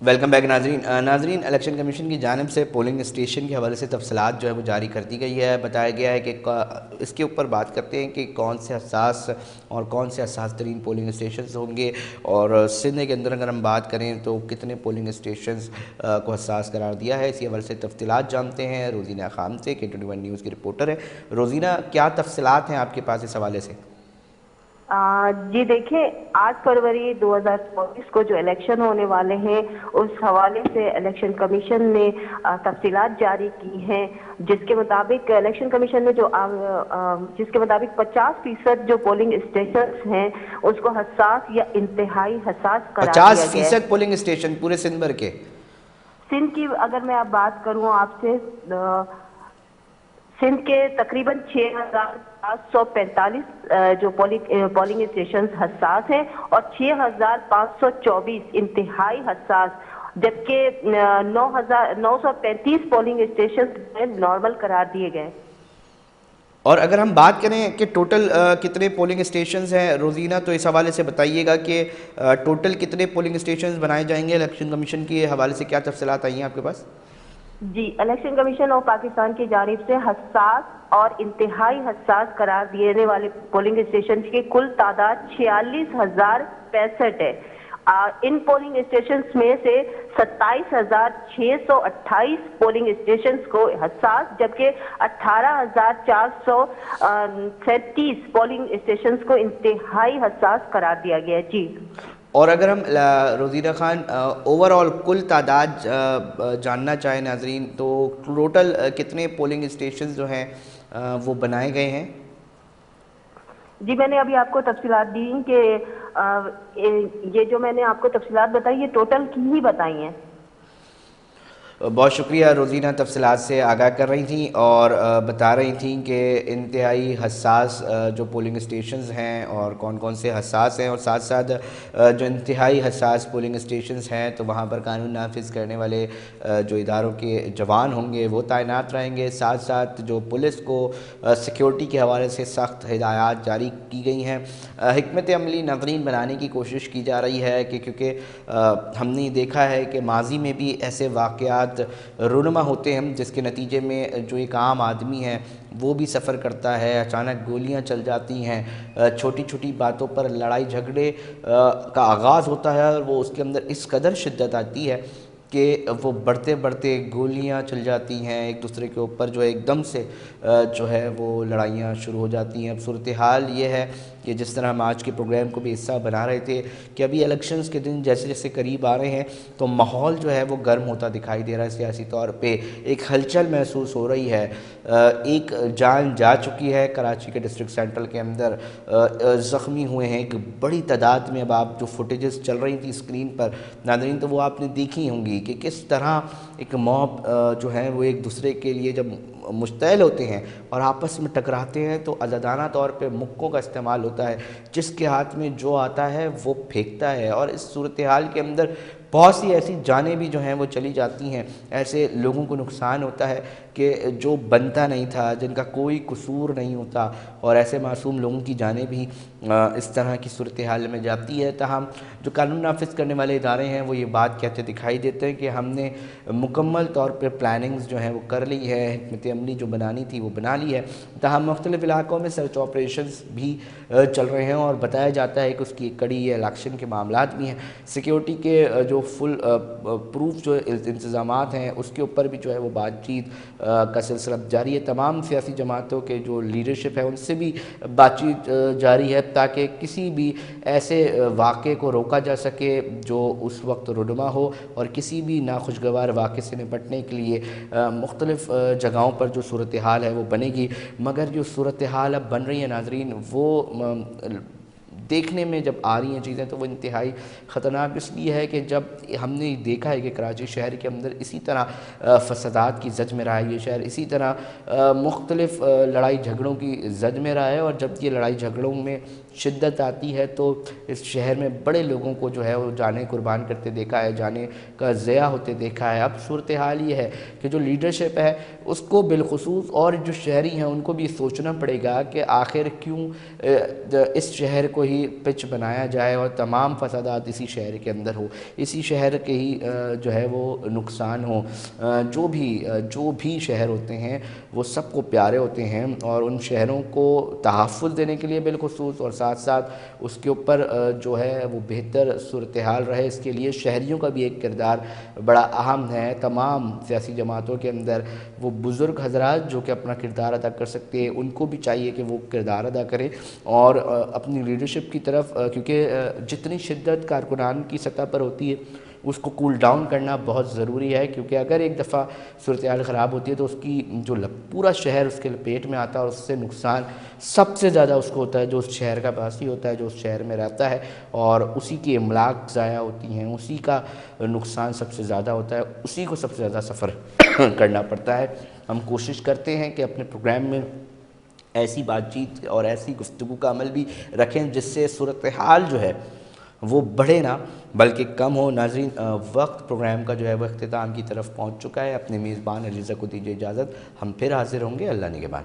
Welcome back ناظرین ناظرین election commission کی جانب سے پولنگ اسٹیشن کے حوالے سے تفصیلات جو ہے وہ جاری کر دی گئی ہے. بتایا گیا ہے کہ اس کے اوپر بات کرتے ہیں کہ کون سے حساس اور کون سے حساس ترین پولنگ اسٹیشنز ہوں گے, اور سندھ کے اندر اگر ہم بات کریں تو کتنے پولنگ اسٹیشنز کو حساس قرار دیا ہے. اسی حوالے سے تفصیلات جانتے ہیں روزینہ خان سے, K21 نیوز کی رپورٹر ہے. روزینہ, کیا تفصیلات ہیں آپ کے پاس اس حوالے سے؟ جی دیکھیں, 8 فروری 2024 کو جو الیکشن ہونے والے ہیں اس حوالے سے الیکشن کمیشن نے تفصیلات جاری کی ہیں, جس کے مطابق الیکشن کمیشن نے جس کے مطابق 50% جو پولنگ اسٹیشنز ہیں اس کو حساس یا انتہائی حساس قرار دیا گیا ہے. 50% پولنگ اسٹیشن پورے سندھ بھر کے؟ سندھ کی اگر میں اب بات کروں آپ سے, سندھ کے تقریباً 6,745 جو پولنگ اسٹیشنز حساس ہیں اور 6,524 انتہائی حساس, جبکہ 935 پولنگ اسٹیشنز نارمل قرار دیے گئے. اور اگر ہم بات کریں کہ ٹوٹل کتنے پولنگ اسٹیشنز ہیں روزینہ, تو اس حوالے سے بتائیے گا کہ ٹوٹل کتنے پولنگ اسٹیشنز بنائے جائیں گے. الیکشن کمیشن کے حوالے سے کیا تفصیلات آئی ہیں آپ کے پاس؟ جی, الیکشن کمیشن آف پاکستان کی جانب سے حساس اور انتہائی حساس قرار دینے والے پولنگ اسٹیشن کی کل تعداد 46,065 ہے. ان پولنگ اسٹیشنز میں سے 27,628 پولنگ اسٹیشنز کو حساس, جبکہ 18,437 پولنگ اسٹیشنز کو انتہائی حساس قرار دیا گیا ہے. جی, اور اگر ہم روزینہ خان اوورآل کل تعداد جاننا چاہیں ناظرین, تو ٹوٹل کتنے پولنگ اسٹیشنز جو ہیں وہ بنائے گئے ہیں؟ جی, میں نے ابھی آپ کو تفصیلات دی کہ یہ جو میں نے آپ کو تفصیلات بتائی یہ ٹوٹل کی ہی بتائی ہیں. بہت شکریہ روزینہ, تفصیلات سے آگاہ کر رہی تھیں اور بتا رہی تھیں کہ انتہائی حساس جو پولنگ اسٹیشنز ہیں اور کون کون سے حساس ہیں, اور ساتھ ساتھ جو انتہائی حساس پولنگ اسٹیشنز ہیں تو وہاں پر قانون نافذ کرنے والے جو اداروں کے جوان ہوں گے وہ تعینات رہیں گے. ساتھ ساتھ جو پولیس کو سیکیورٹی کے حوالے سے سخت ہدایات جاری کی گئی ہیں. حکمت عملی ناظرین بنانے کی کوشش کی جا رہی ہے کہ کیونکہ ہم نے دیکھا ہے کہ ماضی میں بھی ایسے واقعات رونما ہوتے ہیں جس کے نتیجے میں جو ایک عام آدمی ہے وہ بھی سفر کرتا ہے, اچانک گولیاں چل جاتی ہیں, چھوٹی چھوٹی باتوں پر لڑائی جھگڑے کا آغاز ہوتا ہے اور وہ اس کے اندر اس قدر شدت آتی ہے کہ وہ بڑھتے بڑھتے گولیاں چل جاتی ہیں ایک دوسرے کے اوپر, جو ایک دم سے جو ہے وہ لڑائیاں شروع ہو جاتی ہیں. اب صورتحال یہ ہے کہ جس طرح ہم آج کے پروگرام کو بھی حصہ بنا رہے تھے کہ ابھی الیکشنز کے دن جیسے جیسے قریب آ رہے ہیں تو ماحول جو ہے وہ گرم ہوتا دکھائی دے رہا ہے. سیاسی طور پہ ایک ہلچل محسوس ہو رہی ہے. ایک جان جا چکی ہے کراچی کے ڈسٹرکٹ سینٹرل کے اندر, زخمی ہوئے ہیں ایک بڑی تعداد میں. اب آپ جو فوٹیجز چل رہی تھی اسکرین پر ناظرین تو وہ آپ نے دیکھی ہوں گی کہ کس طرح ایک موب جو ہے وہ ایک دوسرے کے لیے جب مشتعل ہوتے ہیں اور آپس میں ٹکراتے ہیں تو آزادانہ طور پہ مکوں کا استعمال ہوتا ہے, جس کے ہاتھ میں جو آتا ہے وہ پھینکتا ہے. اور اس صورتحال کے اندر بہت سی ایسی جانیں بھی جو ہیں وہ چلی جاتی ہیں, ایسے لوگوں کو نقصان ہوتا ہے کہ جو بنتا نہیں تھا, جن کا کوئی قصور نہیں ہوتا, اور ایسے معصوم لوگوں کی جانیں بھی اس طرح کی صورتحال میں جاتی ہے. تاہم جو قانون نافذ کرنے والے ادارے ہیں وہ یہ بات کہتے دکھائی دیتے ہیں کہ ہم نے مکمل طور پہ پلاننگز جو ہیں وہ کر لی ہے, حکمت عملی جو بنانی تھی وہ بنا لی ہے. تاہم مختلف علاقوں میں سرچ آپریشنز بھی چل رہے ہیں اور بتایا جاتا ہے کہ اس کی ایک کڑی یہ الیکشن کے معاملات بھی ہیں. سیکیورٹی کے جو فل پروف جو انتظامات ہیں اس کے اوپر بھی جو ہے وہ بات چیت کا سلسلہ جاری ہے. تمام سیاسی جماعتوں کے جو لیڈرشپ ہے ان سے بھی بات چیت جاری ہے تاکہ کسی بھی ایسے واقعے کو روکا جا سکے جو اس وقت رونما ہو, اور کسی بھی ناخوشگوار واقعے سے نپٹنے کے لیے مختلف جگہوں پر جو صورتحال ہے وہ بنے گی. مگر جو صورتحال اب بن رہی ہے ناظرین وہ دیکھنے میں جب آ رہی ہیں چیزیں تو وہ انتہائی خطرناک اس لیے ہے کہ جب ہم نے دیکھا ہے کہ کراچی شہر کے اندر اسی طرح فسادات کی زد میں رہا ہے یہ شہر, اسی طرح مختلف لڑائی جھگڑوں کی زد میں رہا ہے, اور جب یہ لڑائی جھگڑوں میں شدت آتی ہے تو اس شہر میں بڑے لوگوں کو جو ہے وہ جانیں قربان کرتے دیکھا ہے, جانیں کا ضیاع ہوتے دیکھا ہے. اب صورتحال یہ ہے کہ جو لیڈرشپ ہے اس کو بالخصوص اور جو شہری ہیں ان کو بھی سوچنا پڑے گا کہ آخر کیوں اس شہر کو ہی پچ بنایا جائے اور تمام فسادات اسی شہر کے اندر ہو، اسی شہر کے ہی جو ہے وہ نقصان ہو۔ جو بھی شہر ہوتے ہیں وہ سب کو پیارے ہوتے ہیں، اور ان شہروں کو تحفظ دینے کے لیے بالخصوص، اور ساتھ ساتھ اس کے اوپر جو ہے وہ بہتر صورتحال رہے، اس کے لیے شہریوں کا بھی ایک کردار بڑا اہم ہے۔ تمام سیاسی جماعتوں کے اندر وہ بزرگ حضرات جو کہ اپنا کردار ادا کر سکتے ہیں، ان کو بھی چاہیے کہ وہ کردار ادا کریں، اور اپنی لیڈرشپ کی طرف، کیونکہ جتنی شدت کارکنان کی سطح پر ہوتی ہے اس کو کول ڈاؤن کرنا بہت ضروری ہے، کیونکہ اگر ایک دفعہ صورتحال خراب ہوتی ہے تو اس کی جو پورا شہر اس کے لپیٹ میں آتا ہے، اور اس سے نقصان سب سے زیادہ اس کو ہوتا ہے جو اس شہر کا باسی ہوتا ہے، جو اس شہر میں رہتا ہے، اور اسی کی املاک ضائع ہوتی ہیں، اسی کا نقصان سب سے زیادہ ہوتا ہے، اسی کو سب سے زیادہ سفر کرنا پڑتا ہے۔ ہم کوشش کرتے ہیں کہ اپنے پروگرام میں ایسی بات چیت اور ایسی گفتگو کا عمل بھی رکھیں جس سے صورتحال جو ہے وہ بڑھے نہ بلکہ کم ہو۔ ناظرین، وقت پروگرام کا جو ہے وہ اختتام کی طرف پہنچ چکا ہے۔ اپنے میزبان علیزہ کو دیجیے اجازت، ہم پھر حاضر ہوں گے۔ اللہ نگہبان۔